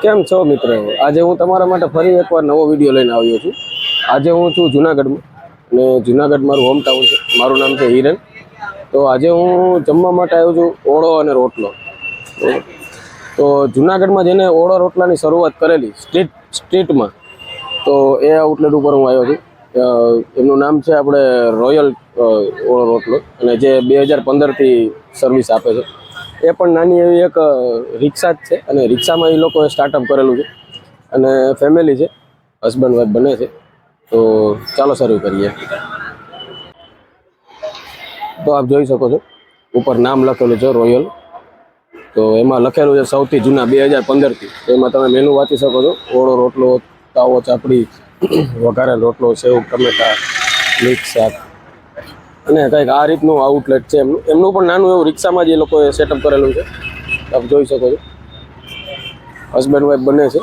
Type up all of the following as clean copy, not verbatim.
કેમ છો મિત્રો? આજે હું તમારા માટે ફરી એકવાર નવો વિડીયો લઈને આવ્યો છું. આજે હું છું જુનાગઢમાં અને જુનાગઢ મારું હોમ ટાઉન છે. મારું નામ છે હિરેન. તો આજે હું જમવા માટે આવ્યો છું ઓળો અને રોટલો. તો જુનાગઢમાં જેને ઓળો રોટલાની શરૂઆત કરેલી સ્ટ્રીટમાં, તો એ આઉટલેટ ઉપર હું આવ્યો છું. એમનું નામ છે આપણે રોયલ ઓળો રોટલો, અને જે 2015થી સર્વિસ આપે છે. એ પણ નાની એવી એક રિક્ષા જ છે, અને રિક્ષામાં એ લોકોએ સ્ટાર્ટઅપ કરેલું છે, અને ફેમિલી છે, હસબન્ડ વાઈફ બને છે. તો ચાલો શરૂ કરીએ. તો આપ જોઈ શકો છો ઉપર નામ લખેલું છે રોયલ. તો એમાં લખેલું છે સૌથી જૂના 2015થી. તો એમાં તમે મેનુ વાંચી શકો છો. ઓળો રોટલો, તાવો ચાપડી, વઘારેલ રોટલો, સેવ ટમેટા, મિક્સ શાક, અને કંઈક આ રીતનું આઉટલેટ છે એમનું પણ નાનું એવું રિક્ષામાં જ એ લોકોએ સેટઅપ કરેલું છે. આપ જોઈ શકો છો હસબન્ડ વાઈફ બને છે.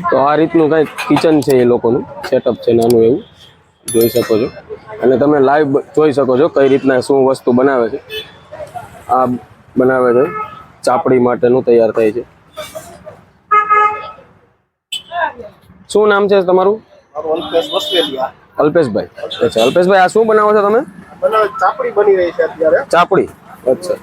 તો આ રીતનું કંઈક કિચન છે, એ લોકોનું સેટઅપ છે નાનું એવું, જોઈ શકો છો. અને તમે લાઈવ જોઈ શકો છો કઈ રીતના શું વસ્તુ બનાવે છે. આ બનાવે છે ચાપડી માટેનું તૈયાર થાય છે. શું નામ છે તમારું? અલ્પેશભાઈ. અચ્છા અલ્પેશભાઈ, આ શું બનાવો છો તમે? ચાપડી બની રહી છે અત્યારે. ચાપડી, અચ્છા.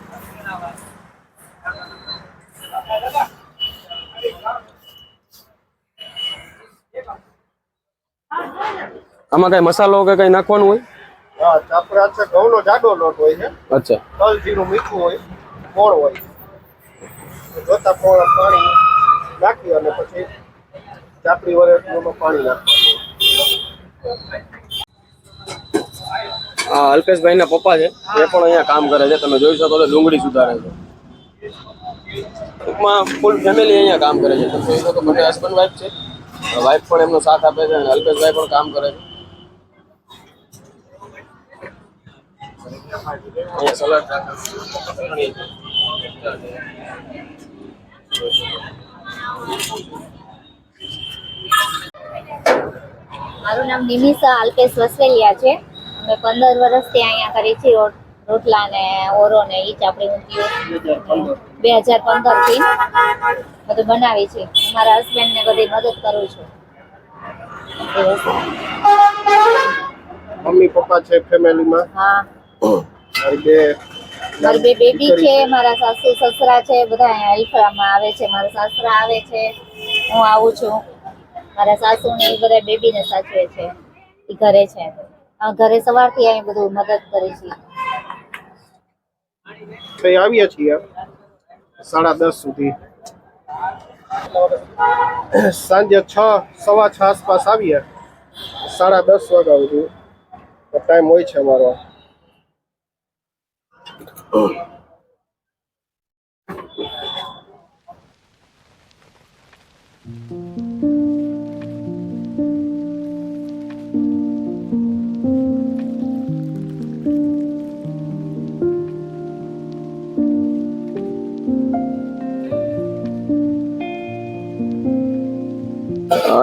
આમાં કઈ મસાલો કે કઈ નાખવાનું હોય? હા, ચાપડા છે ઘઉંનો જાડો લોટ હોય છે. અચ્છા. તલ જીરું મીઠું હોય, ગોળ હોય. જોતા પોળા પાણી નાખી અને પછી ચાપડી વડે પાણી નાખવાનું. હા, અલ્પેશભાઈ ના પપ્પા છે, એ પણ અહીંયા કામ કરે છે. તમે જોઈ શકો છો ડુંગળી સુધારે છે. ટૂંકમાં ફૂલ ફેમિલી અહીંયા કામ કરે છે. તમે જોઈ શકો બંને હસબન્ડ વાઈફ છે. વાઈફ પણ એમનો સાથ આપે છે, અને અલ્પેશભાઈ પણ કામ કરે છે. અહીંયા સલાડ મારું નામ નિમિષા અલ્પેશ વસવેલિયા છે. અમે 15 વર્ષથી અહીંયા કરી છીએ રોટલા ને ઓરો ને ઈ ચાપડી ઊંધિયું. 2015થી બધું બનાવી છે. મારા હસબન્ડ ને બધી મદદ કરું છું. મમ્મી પપ્પા છે ફેમિલીમાં? હા, મારી બે બેબી છે, મારા સાસુ સસરા છે, બધા અહીંયા હેલ્પમાં આવે છે. મારા સાસરા આવે છે, હું આવું છું. મારા સાસુ ને એ બધા બેબીને સાચવે છે, એ ઘરે છે. ઘરે સવારથી અહીં બધું મદદ કરે છે. કઈ આવ્યા છીએ 10:30 સુધી. સાંજે 6, 6:15 આસપાસ આવીએ. 10:30 વાગ્યા સુધી ટાઈમ હોય છે અમારો.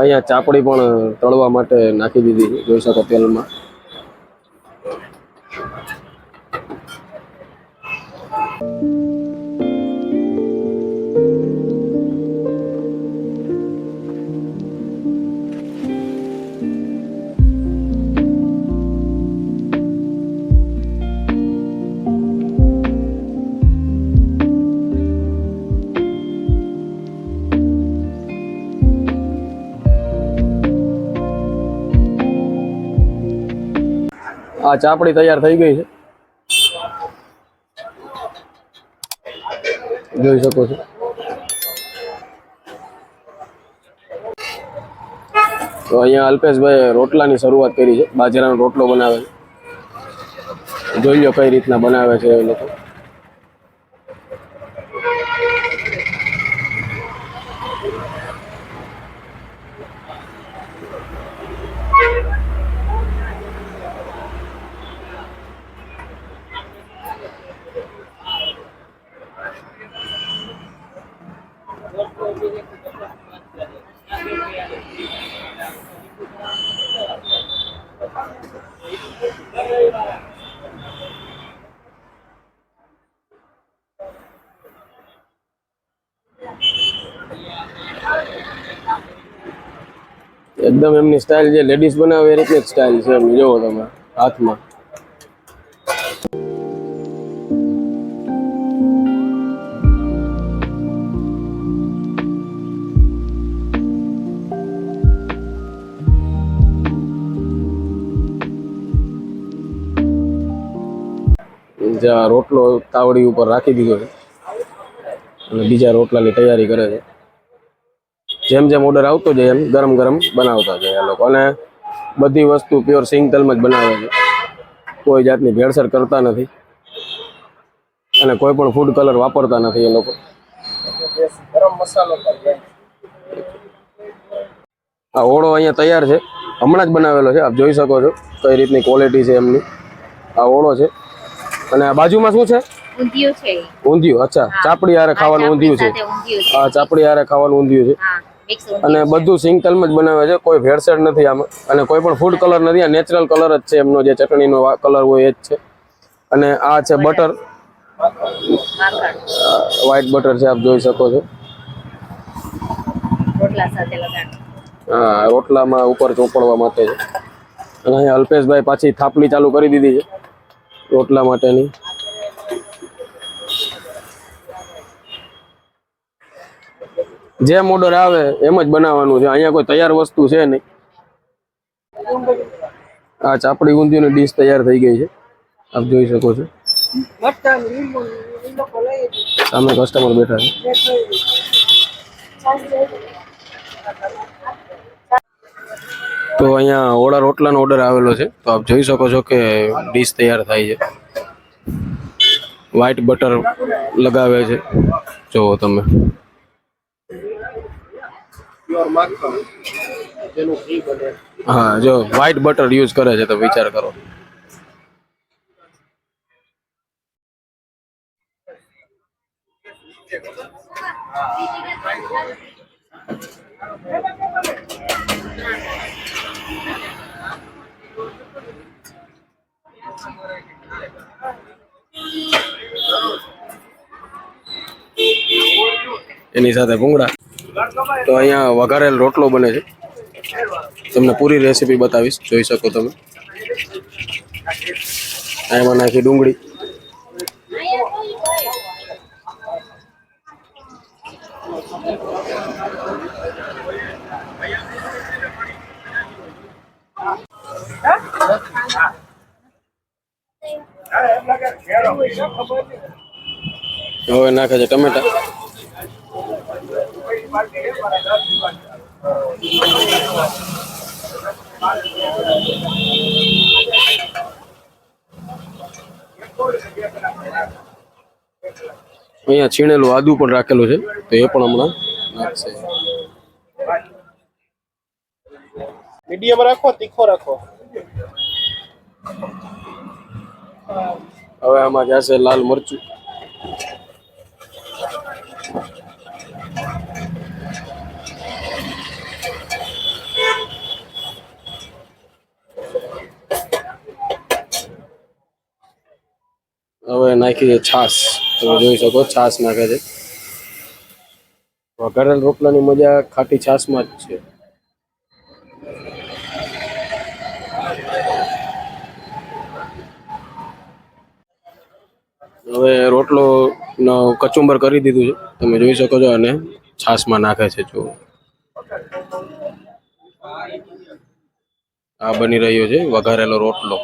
અહીંયા ચાપડી પણ તળવા માટે નાખી દીધી, જોઈ શકો તેલમાં. આ ચાપડી તૈયાર થઈ ગઈ છે, જોઈ શકો છો. તો અહીંયા અલ્પેશભાઈ રોટલાની શરૂઆત કરી છે. બાજરાનો રોટલો બનાવે છે. જોઈ લો કઈ રીતના બનાવે છે એ લોકો. એકદમ એમની સ્ટાઇલ જે લેડીઝ બનાવે એ રીતની જ સ્ટાઇલ છે એમની, જોવો તમે હાથમાં. જ્યાં રોટલો તાવડી ઉપર રાખી દીધો છે અને બીજા રોટલાની તૈયારી કરે છે. જેમ જેમ ઓર્ડર આવતો જાય એમ ગરમ ગરમ બનાવતા જાય આ લોકો. અને બધી વસ્તુ પ્યોર સિંગ તેલમાં જ બનાવે છે, કોઈ જાતની ભેળસેળ કરતા નથી અને કોઈ પણ ફૂડ કલર વાપરતા નથી એ લોકો. ગરમ મસાલો પણ છે. આ ઓળો અહીંયા તૈયાર છે, હમણાં જ બનાવેલો છે. આપ જોઈ શકો છો કઈ રીતની ક્વોલિટી છે એમની. આ ઓળો છે અને આ બાજુમાં શું છે? ઊંધિયું છે. ઊંધિયું. અચ્છા, ચાપડી હારે ખાવાનું ઊંધિયું છે. હા, ચાપડી હારે ખાવાનું ઊંધિયું છે. હા, મિક્સ અને બધું સિંગ તેલમાં જ બનાવે છે, કોઈ ભેળસેળ નથી આમાં અને કોઈ પણ ફૂડ કલર નથી. આ નેચરલ કલર જ છે એમનો, જે ચટણીનો કલર હોય એ જ છે. અને આ છે બટર, વ્હાઈટ બટર છે, આપ જોઈ શકો છો. રોટલા સાથે લગાડ. હા, રોટલામાં ઉપર ચોપડવા માટે છે. અને અહીંયા અલ્પેશભાઈ પાછી થાપલી ચાલુ કરી દીધી છે રોટલા માટેની. જેમ ઓર્ડર આવે એમ જ બનાવવાનું છે, અહીંયા કોઈ તૈયાર વસ્તુ છે નહીં. આ ચાપડી ઊંધિયુંની ડીશ તૈયાર થઈ ગઈ છે, આપ જોઈ શકો છો. સામે કસ્ટમર બેઠા છે. તો અહીંયા ઓળા રોટલાનો ઓર્ડર આવેલો છે, તો આપ જોઈ શકો છો કે ડીશ તૈયાર થાય છે. વ્હાઈટ બટર લગાવે છે, જુઓ તમે. પ્યોર માખણ જેનું ઘી બને. હા, જો વ્હાઈટ બટર યુઝ કરે છે, તો વિચાર કરો. એની સાથે ભૂંગળા. તો અહીંયા વઘારેલ રોટલો બને છે, તમને પૂરી રેસીપી બતાવીશ, જોઈ શકો તમે. એમાં નાખી ડુંગળી, હવે નાખે છે ટમેટા. અહીંયા છીણેલું આદુ પણ રાખેલું છે, તો એ પણ હમણાં નાખશે. મીડિયમ રાખો, તીખો રાખો. હવે આમાં જશે લાલ મરચું. હવે નાખી છે છાશ, તમે જોઈ શકો છાશ નાખે છે. વઘારેલ રોટલાની મજા ખાટી છાશમાં જ છે. હવે રોટલો કચુંબર કરી દીધું છે, તમે જોઈ શકો છો. અને છાશમાં નાખે છે. જો આ બની રહ્યો છે વઘારેલો રોટલો.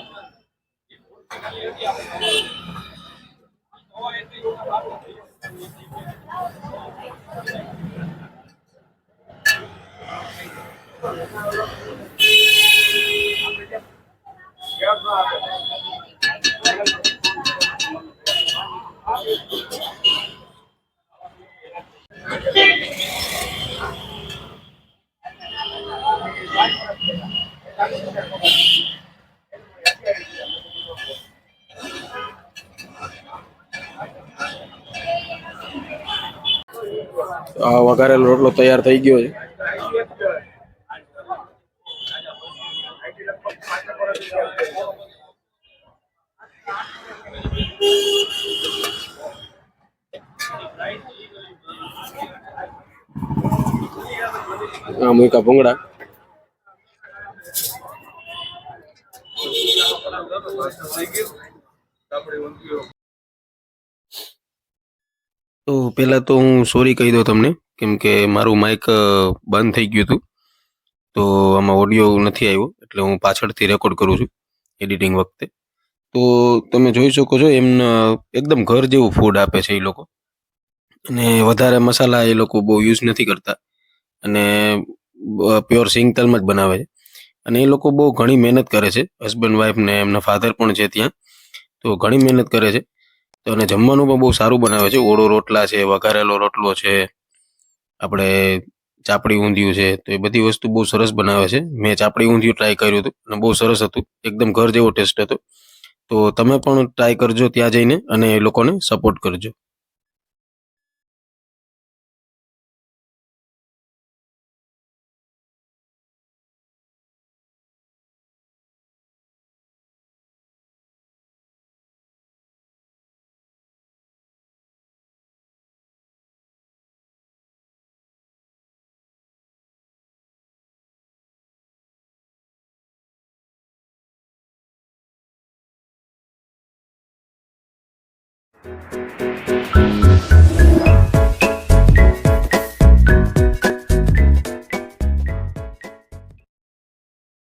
આ વઘારેલો રોટલો તૈયાર થઈ ગયો છે. આ મૂકા ભૂંગળા. તો પહેલાં તો હું સોરી કહી દઉં તમને, કેમ કે મારું માઇક બંધ થઈ ગયું હતું, તો આમાં ઓડિયો નથી આવ્યો, એટલે હું પાછળથી રેકોર્ડ કરું છું એડિટિંગ વખતે. તો તમે જોઈ શકો છો એમના એકદમ ઘર જેવું ફૂડ આપે છે એ લોકો, અને વધારે મસાલા એ લોકો બહુ યુઝ નથી કરતા, અને પ્યોર સિંગ તેલમાં જ બનાવે છે. અને એ લોકો બહુ ઘણી મહેનત કરે છે, હસબન્ડ વાઈફ ને એમના ફાધર પણ છે ત્યાં, તો ઘણી મહેનત કરે છે. તો અને જમવાનું પણ બહુ સારું બનાવે છે. ઓળો રોટલા છે, વઘારેલો રોટલો છે, આપણે ચાપડી ઊંધિયું છે, તો એ બધી વસ્તુ બહુ સરસ બનાવે છે. મેં ચાપડી ઊંધિયું ટ્રાય કર્યું હતું અને બહુ સરસ હતું, એકદમ ઘર જેવો ટેસ્ટ હતો. તો તમે પણ ટ્રાય કરજો ત્યાં જઈને અને એ લોકોને સપોર્ટ કરજો.